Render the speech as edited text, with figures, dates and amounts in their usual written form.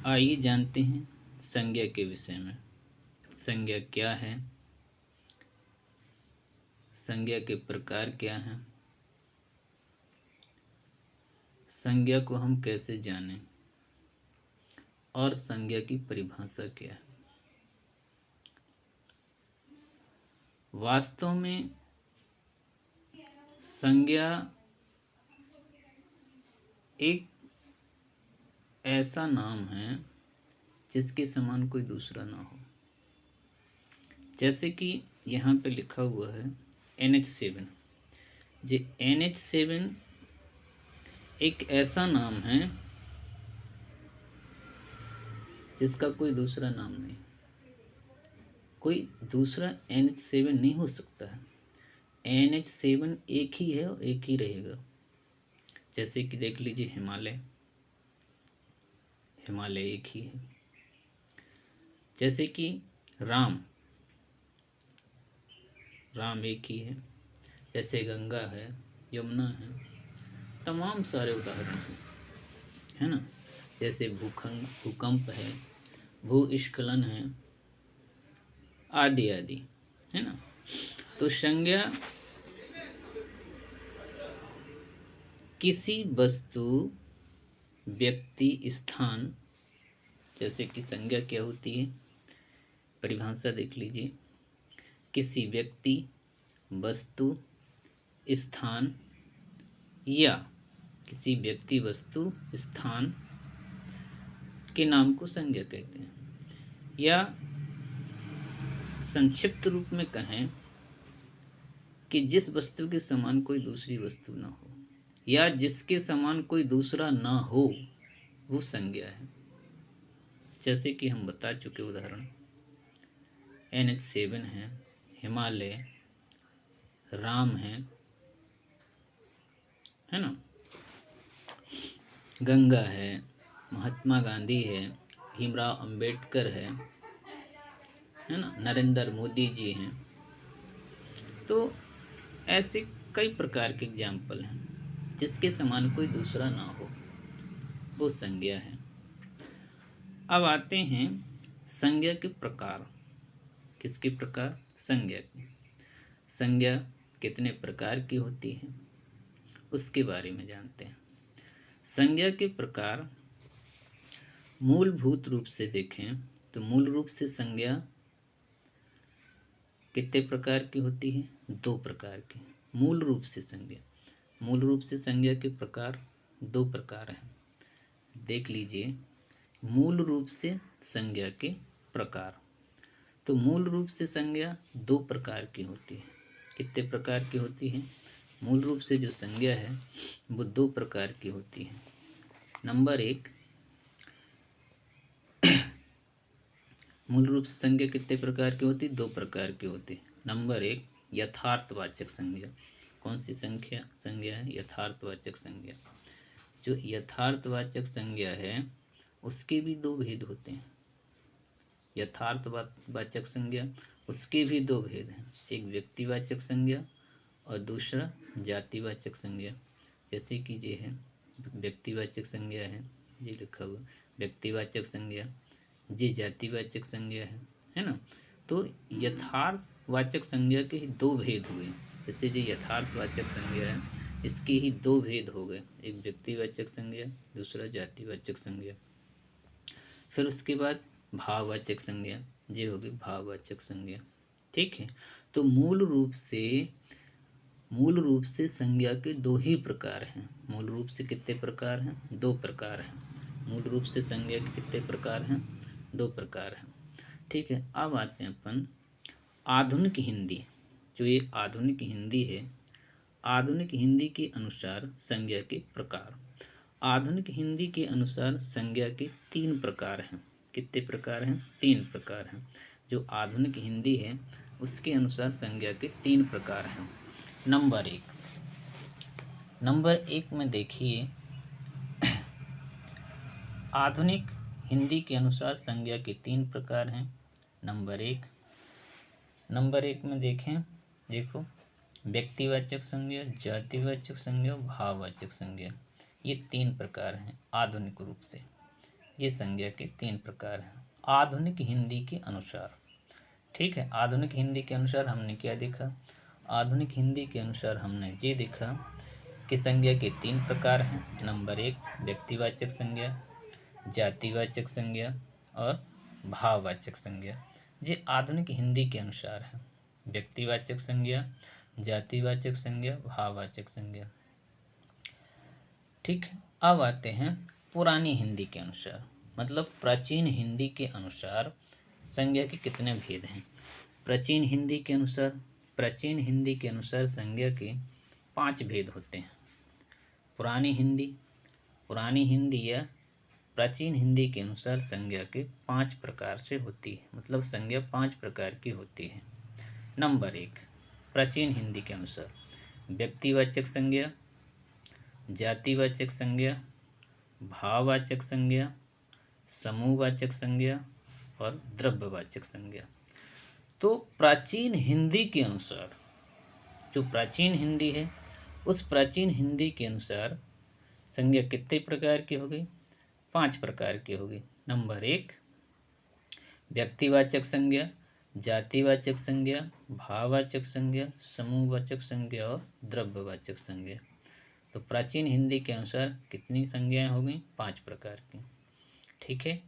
आइए जानते हैं संज्ञा के विषय में। संज्ञा क्या है, संज्ञा के प्रकार क्या हैं, संज्ञा को हम कैसे जानें और संज्ञा की परिभाषा क्या है। वास्तव में संज्ञा एक ऐसा नाम है जिसके समान कोई दूसरा ना हो। जैसे कि यहाँ पे लिखा हुआ है NH7। ये NH7 एक ऐसा नाम है जिसका कोई दूसरा नाम नहीं, कोई दूसरा NH7 नहीं हो सकता है। NH7 एक ही है और एक ही रहेगा। जैसे कि देख लीजिए हिमालय, हिमालय एक ही है। जैसे कि राम, राम एक ही है। जैसे गंगा है, यमुना है, तमाम सारे उदाहरण हैं, है ना। जैसे भूकंप है, भूस्खलन है, आदि आदि, है ना। तो संज्ञा किसी वस्तु, व्यक्ति, स्थान, जैसे कि संज्ञा क्या होती है, परिभाषा देख लीजिए। किसी व्यक्ति, वस्तु, स्थान या किसी व्यक्ति, वस्तु, स्थान के नाम को संज्ञा कहते हैं। या संक्षिप्त रूप में कहें कि जिस वस्तु के समान कोई दूसरी वस्तु ना हो या जिसके समान कोई दूसरा ना हो, वो संज्ञा है। जैसे कि हम बता चुके उदाहरण, NH7 है, हिमालय, राम है ना, गंगा है, महात्मा गांधी है, भीमराव अंबेडकर है ना, नरेंद्र मोदी जी हैं। तो ऐसे कई प्रकार के एग्जाम्पल हैं जिसके समान कोई दूसरा ना हो, वो संज्ञा है। अब आते हैं संज्ञा के प्रकार। किसके प्रकार? संज्ञा के। संज्ञा कितने प्रकार की होती है उसके बारे में जानते हैं। संज्ञा के प्रकार मूलभूत रूप से देखें तो मूल रूप से संज्ञा कितने प्रकार की होती है? 2 प्रकार की। मूल रूप से संज्ञा, मूल रूप से संज्ञा के प्रकार 2 प्रकार हैं। देख लीजिए, मूल रूप से संज्ञा के प्रकार। तो मूल रूप से संज्ञा 2 प्रकार की होती है। कितने प्रकार की होती है? मूल रूप से जो संज्ञा है वो 2 प्रकार की होती है। नंबर 1, मूल रूप से संज्ञा कितने प्रकार की होती है? 2 प्रकार की होती है। नंबर 1, यथार्थवाचक संज्ञा। कौन सी संज्ञा है? यथार्थवाचक संज्ञा। जो यथार्थवाचक संज्ञा है उसके भी 2 भेद होते हैं। यथार्थवाचक संज्ञा, उसके भी 2 भेद हैं। एक व्यक्तिवाचक संज्ञा और दूसरा जातिवाचक संज्ञा। जैसे कि ये है व्यक्तिवाचक संज्ञा है, ये लिखा हुआ व्यक्तिवाचक संज्ञा, ये जातिवाचक संज्ञा है ना। तो यथार्थवाचक संज्ञा के ही 2 भेद हुए। जैसे जो यथार्थवाचक संज्ञा है इसके ही 2 भेद हो गए, एक व्यक्तिवाचक संज्ञा, दूसरा जातिवाचक संज्ञा। फिर उसके बाद भाववाचक संज्ञा, ये होगी भाववाचक संज्ञा। ठीक है। तो मूल रूप से संज्ञा के 2 ही प्रकार हैं। मूल रूप से कितने प्रकार हैं? 2 प्रकार हैं। मूल रूप से संज्ञा के कितने प्रकार हैं? 2 प्रकार हैं। ठीक है। अब आते हैं अपन आधुनिक हिंदी। जो ये आधुनिक हिंदी है, आधुनिक हिंदी के अनुसार संज्ञा के प्रकार। आधुनिक हिंदी के अनुसार संज्ञा के 3 प्रकार हैं। कितने प्रकार हैं? 3 प्रकार हैं। जो आधुनिक हिंदी है उसके अनुसार संज्ञा के 3 प्रकार हैं। नंबर 1 में देखिए, आधुनिक हिंदी के अनुसार संज्ञा के 3 प्रकार हैं। नंबर 1 में देखें, देखो, व्यक्तिवाचक संज्ञा, जातिवाचक संज्ञा, भाववाचक संज्ञा, ये 3 प्रकार हैं आधुनिक रूप से। ये संज्ञा के 3 प्रकार हैं आधुनिक हिंदी के अनुसार। ठीक है, आधुनिक हिंदी के अनुसार हमने क्या देखा? आधुनिक हिंदी के अनुसार हमने ये देखा कि संज्ञा के 3 प्रकार हैं। नंबर 1 व्यक्तिवाचक संज्ञा, जातिवाचक संज्ञा और भाववाचक संज्ञा। ये आधुनिक हिंदी के अनुसार है। व्यक्तिवाचक संज्ञा, जातिवाचक संज्ञा, भाववाचक संज्ञा। ठीक है, अब आते हैं पुरानी हिंदी के अनुसार, मतलब प्राचीन हिंदी के अनुसार संज्ञा के कितने भेद हैं। प्राचीन हिंदी के अनुसार संज्ञा के 5 भेद होते हैं। पुरानी हिंदी या प्राचीन हिंदी के अनुसार संज्ञा के 5 प्रकार से होती है, मतलब संज्ञा 5 प्रकार की होती है। नंबर 1 प्राचीन हिंदी के अनुसार व्यक्तिवाचक संज्ञा, जातिवाचक संज्ञा, भाववाचक संज्ञा, समूहवाचक संज्ञा और द्रव्यवाचक संज्ञा। तो प्राचीन हिंदी के अनुसार, जो प्राचीन हिंदी है उस प्राचीन हिंदी के अनुसार संज्ञा कितने प्रकार की हो गई? 5 प्रकार की होगी। नंबर 1 व्यक्तिवाचक संज्ञा, जातिवाचक संज्ञा, भाववाचक संज्ञा, समूहवाचक संज्ञा और द्रव्यवाचक संज्ञा। तो प्राचीन हिंदी के अनुसार कितनी संज्ञाएं हो गई? 5 प्रकार की। ठीक है,